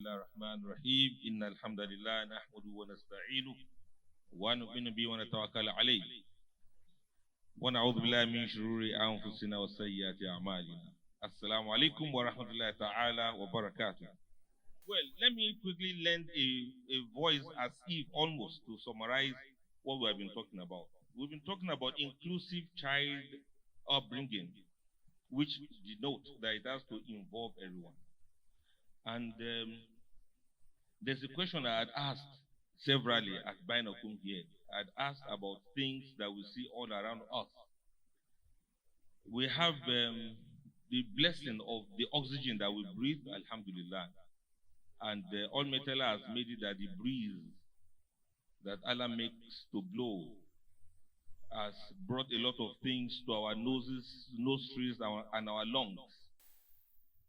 الله الرحمن الرحيم إن الحمد لله نحمده ونستعينه ونؤمن به ونتوكل عليه ونعوذ بالله من شرور أنفسنا وسيئات أعمالنا. Assalamu alaikum wa rahmatullahi ta'ala wa barakatuh. Well, let me quickly lend a voice as if almost to summarize what we have been talking about. We've been talking about inclusive child upbringing, which denotes that it has to involve everyone. And there's a question I had asked severally at Binakum here. I had asked about things that we see all around us. We have the blessing of the oxygen that we breathe, alhamdulillah. And Almighty Allah has made it that the breeze that Allah makes to blow has brought a lot of things to our noses, nostrils, and our lungs.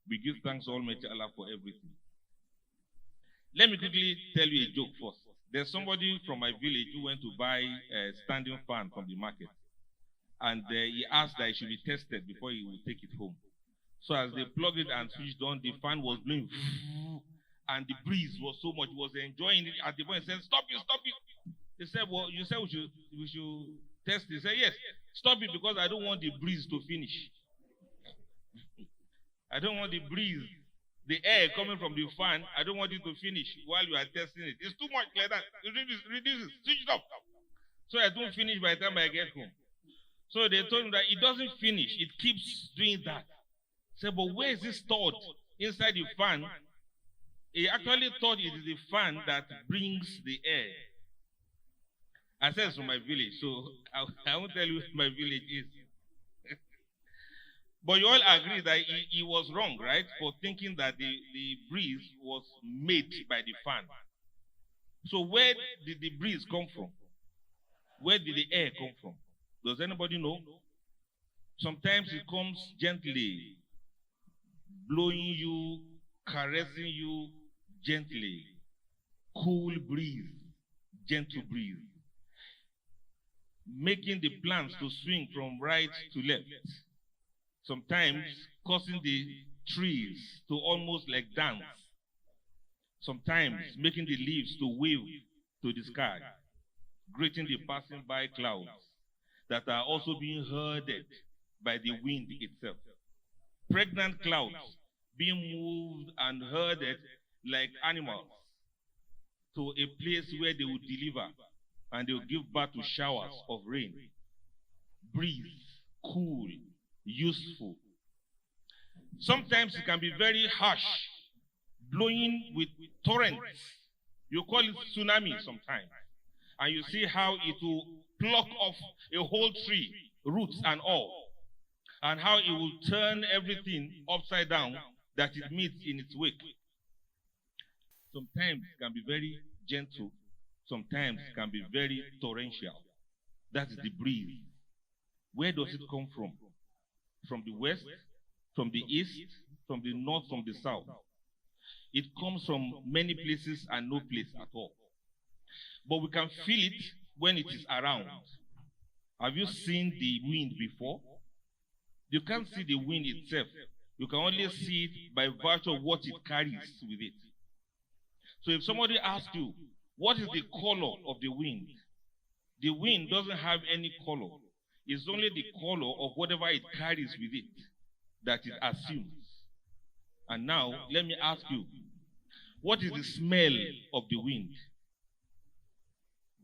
We give thanks to Almighty Allah for everything. Let me quickly tell you a joke first. There's somebody from my village who went to buy a standing fan from the market. And he asked that it should be tested before he would take it home. So as they plugged it and switched on, the fan was blowing. And the breeze was so much, he was enjoying it. At the point, he said, stop it, stop it. They said, well, you said we should test it. He said, yes, stop it because I don't want the breeze to finish. I don't want the breeze, the air coming from the fan. I don't want it to finish while you are testing it. It's too much like that. Reduce it, switch it off. So I don't finish by the time I get home. So they told him that it doesn't finish. It keeps doing that. Said, but where is it stored? Inside the fan. He actually thought it is the fan that brings the air. I said it's from my village, so I won't tell you what my village is. But you all agree that he was wrong, right? For thinking that the breeze was made by the fan. So where did the breeze come from? Where did the air come from? Does anybody know? Sometimes it comes gently, blowing you, caressing you gently. Cool breeze, gentle breeze. Making the plants to swing from right to left. Sometimes causing the trees to almost like dance. Sometimes making the leaves to wave to the sky. Greeting the passing by clouds that are also being herded by the wind itself. Pregnant clouds being moved and herded like animals to a place where they will deliver and they will give birth to showers of rain. Breeze, cool, useful. Sometimes it can be very harsh, blowing with torrents. You call it tsunami sometimes. And you see how it will pluck off a whole tree, roots and all. And how it will turn everything upside down that it meets in its wake. Sometimes it can be very gentle. Sometimes it can be very torrential. That is the breeze. Where does it come from? From the west, from the east, from the north, from the south. It comes from many places and no place at all. But we can feel it when it is around. Have you seen the wind before? You can't see the wind itself. You can only see it by virtue of what it carries with it. So if somebody asks you, what is the color of the wind? The wind doesn't have any color. It's only the color of whatever it carries with it that it assumes. And now, let me ask you, what is the smell of the wind?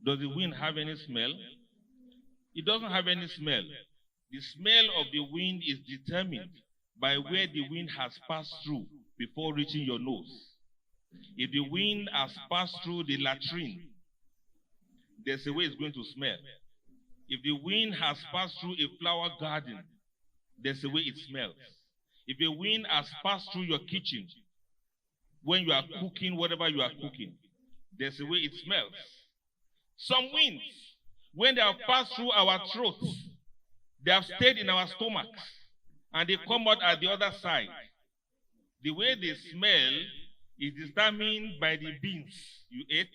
Does the wind have any smell? It doesn't have any smell. The smell of the wind is determined by where the wind has passed through before reaching your nose. If the wind has passed through the latrine, there's a way it's going to smell. If the wind has passed through a flower garden, there's a way it smells. If the wind has passed through your kitchen, when you are cooking whatever you are cooking, there's a way it smells. Some winds, when they have passed through our throats, they have stayed in our stomachs, and they come out at the other side. The way they smell is determined by the beans you ate,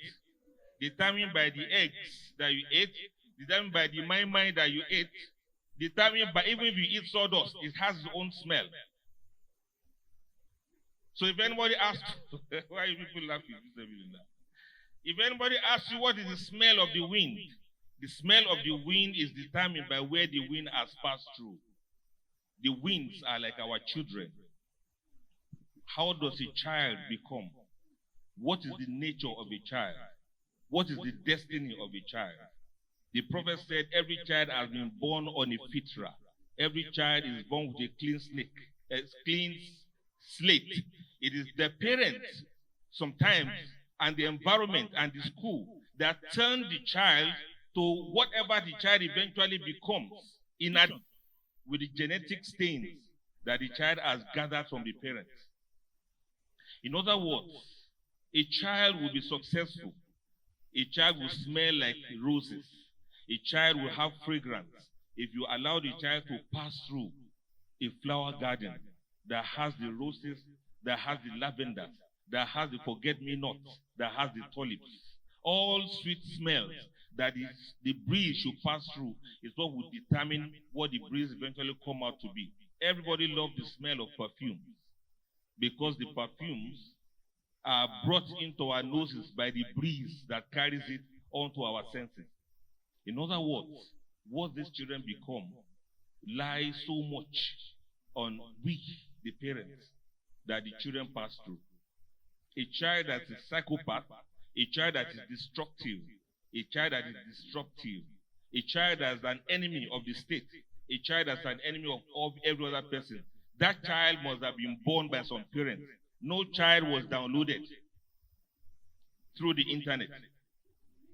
determined by the eggs that you ate, determined by the mai that you ate, determined by even if you eat sawdust, it has its own smell. So if anybody asks, why are you people laughing? If anybody asks you what is the smell of the wind, the smell of the wind is determined by where the wind has passed through. The winds are like our children. How does a child become? What is the nature of a child? What is the destiny of a child? The prophet said every child has been born on a fitra. Every child is born with a clean slate. It is the parents sometimes and the environment and the school that turn the child to whatever the child eventually becomes in addition with the genetic stains that the child has gathered from the parents. In other words, a child will be successful. A child will smell like roses. A child will have fragrance if you allow the child to pass through a flower garden that has the roses, that has the lavender, that has the forget-me-nots, that has the tulips. All sweet smells that the breeze should pass through is what will determine what the breeze eventually come out to be. Everybody loves the smell of perfumes because the perfumes are brought into our noses by the breeze that carries it onto our senses. In other words, what these children become lies so much on we, the parents, that the children pass through. A child that is psychopath, a child that is destructive, a child that is disruptive, a child that is an enemy of the state, a child that is an enemy of every other person, that child must have been born by some parents. No child was downloaded through the internet.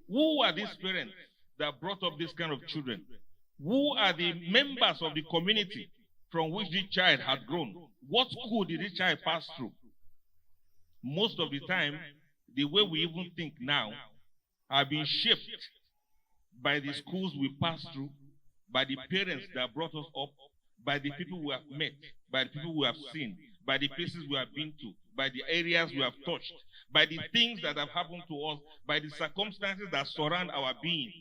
Who are these parents that brought up this kind of children? Who are the members of the community from which this child had grown? What school did this child pass through? Most of the time, the way we even think now have been shaped by the schools we pass through, by the parents that brought us up, by the people we have met, by the people we have seen, by the places we have been to, by the areas we have touched, by the things that have happened to us, by the circumstances that surround our being.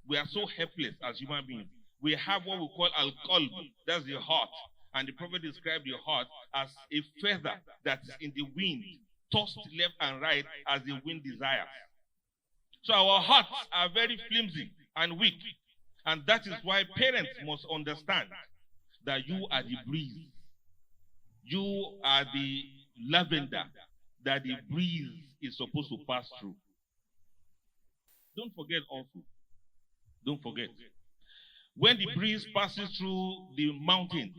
We are so helpless as human beings. We have what we call al-qalb, that's the heart. And the prophet described the heart as a feather that is in the wind, tossed left and right as the wind desires. So our hearts are very flimsy and weak. And that is why parents must understand that you are the breeze. You are the lavender that the breeze is supposed to pass through. Don't forget also. Don't forget. When the breeze passes through the mountains,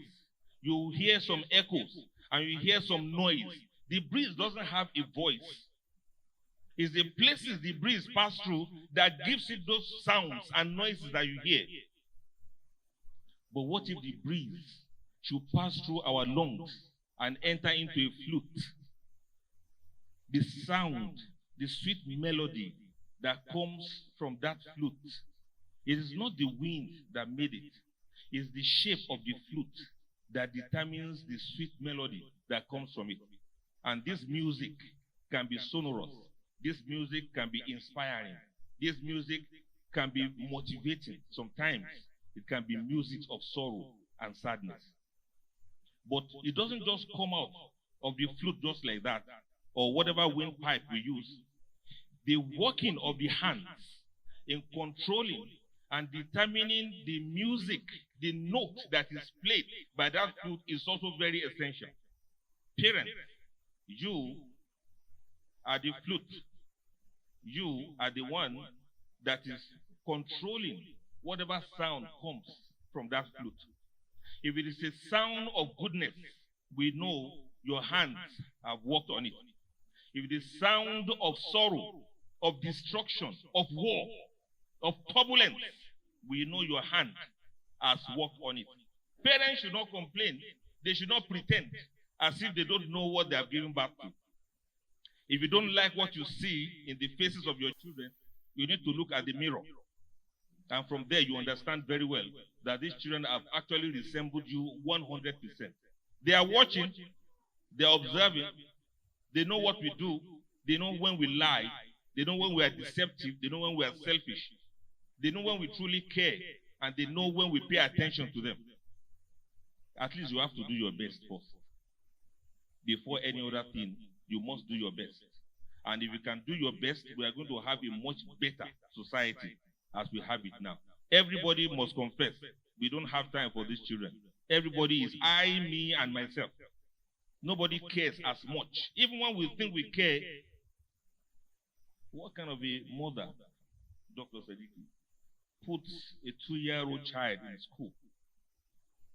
you hear some echoes and you hear some noise. The breeze doesn't have a voice. It's the places the breeze passes through that gives it those sounds and noises that you hear. But what if the breeze should pass through our lungs and enter into a flute? The sound, the sweet melody that comes from that flute, it is not the wind that made it. It's the shape of the flute that determines the sweet melody that comes from it. And this music can be sonorous. This music can be inspiring. This music can be motivating. Sometimes it can be music of sorrow and sadness. But it doesn't just come out of the flute just like that, or whatever windpipe we use. The working of the hands in controlling and determining the music, the note that is played by that flute is also very essential. Parents, you are the flute. You are the one that is controlling whatever sound comes from that flute. If it is a sound of goodness, we know your hands have worked on it. If it is sound of sorrow, of destruction, of war, of turbulence, we know your hand has worked on it. Parents should not complain. They should not pretend as if they don't know what they have given back to. If you don't like what you see in the faces of your children, you need to look at the mirror. And from there, you understand very well that these children have actually resembled you 100%. They are watching, they are observing, they know what we do, they know when we lie, they know when we are deceptive, they know when we are selfish, they know when we truly care, and they know when we pay attention to them. At least you have to do your best first. before any other thing, you must do your best. And if you can do your best, we are going to have a much better society as we have it now. Everybody must confess, we don't have time for these children. Everybody is I, me, and myself. Nobody cares as much. Even when we think we care, what kind of a mother, Dr. Sadiki, puts a 2-year-old child in school?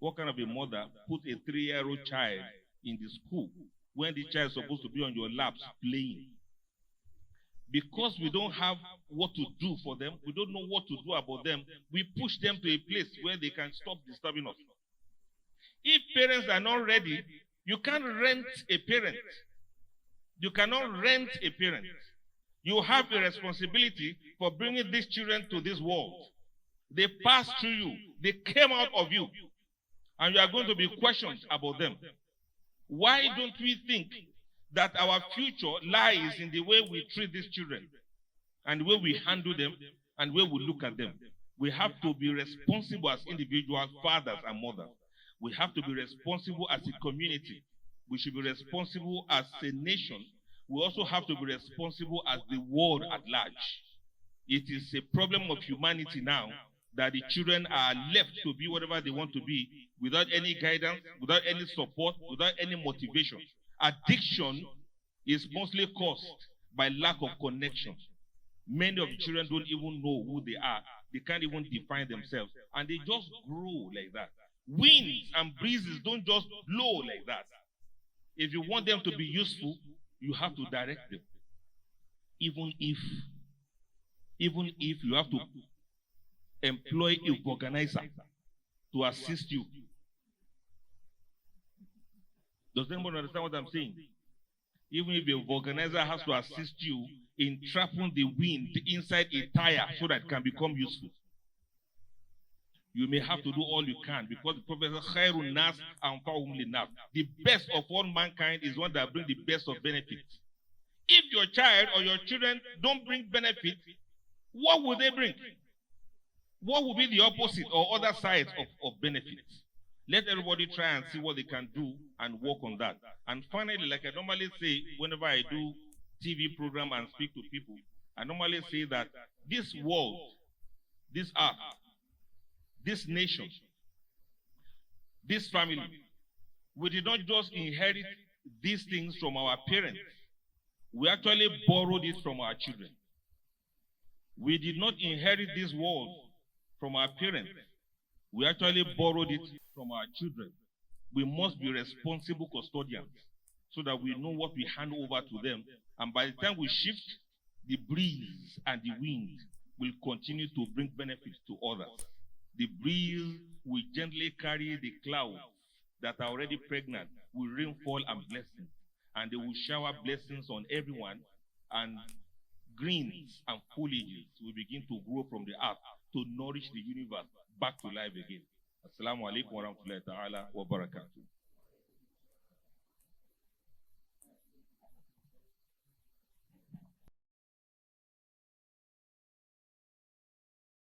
What kind of a mother puts a 3-year-old child in the school when the child is supposed to be on your laps playing? Because we don't have what to do for them, we don't know what to do about them, we push them to a place where they can stop disturbing us. If parents are not ready, you can't rent a parent. You cannot rent a parent. You have a responsibility for bringing these children to this world. They passed through you. They came out of you. And you are going to be questioned about them. Why don't we think that our future lies in the way we treat these children and the way we handle them and the way we look at them? We have to be responsible as individuals, fathers and mothers. We have to be responsible as a community. We should be responsible as a nation. We also have to be responsible as the world at large. It is a problem of humanity now that the children are left to be whatever they want to be without any guidance, without any support, without any motivation. Addiction is mostly caused by lack of connection. Many of the children don't even know who they are. They can't even define themselves. And they just grow like that. Winds and breezes don't just blow like that. If you want them to be useful, you have to direct them. Even if you have to employ a organizer to assist you. Does anyone understand what I'm saying? Even if the organizer has to assist you in trapping the wind inside a tire so that it can become useful. You may have to do all you can, because the Prophet says, "Khairun nas anfa'uhum linnas." The best of all mankind is one that brings the best of benefits. If your child or your children don't bring benefit, what will they bring? What will be the opposite or other sides of benefits? Let everybody try and see what they can do and work on that. And finally, like I normally say whenever I do TV program and speak to people, I normally say that this world, this earth, this nation, this family, we did not just inherit these things from our parents. We actually borrowed it from our children. We did not inherit this world from our parents. We actually borrowed it from our children. We must be responsible custodians so that we know what we hand over to them. And by the time we shift, the breeze and the wind will continue to bring benefits to others. The breeze will gently carry the clouds that are already pregnant with rainfall and blessings. And they will shower blessings on everyone, and greens and foliages will begin to grow from the earth to nourish the universe back to life again. Assalamu alaikum wa rahmatullahi ta'ala wa barakatuh.